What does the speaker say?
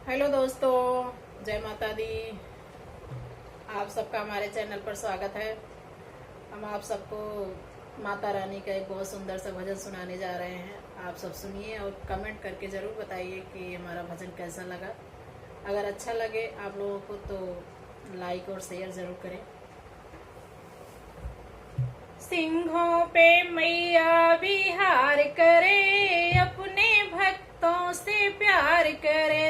Hello दोस्तों, जय माता दी। आप सबका हमारे चैनल पर स्वागत है। हम आप सबको माता रानी का एक बहुत सुंदर सा भजन सुनाने जा रहे हैं। आप सब सुनिए और कमेंट करके ज़रूर बताइए कि हमारा भजन कैसा लगा। अगर अच्छा लगे आप लोगों को तो लाइक और शेयर ज़रूर करें। सिंहों पे मैया विहार करे, अपने भक्तों से प्यार करे।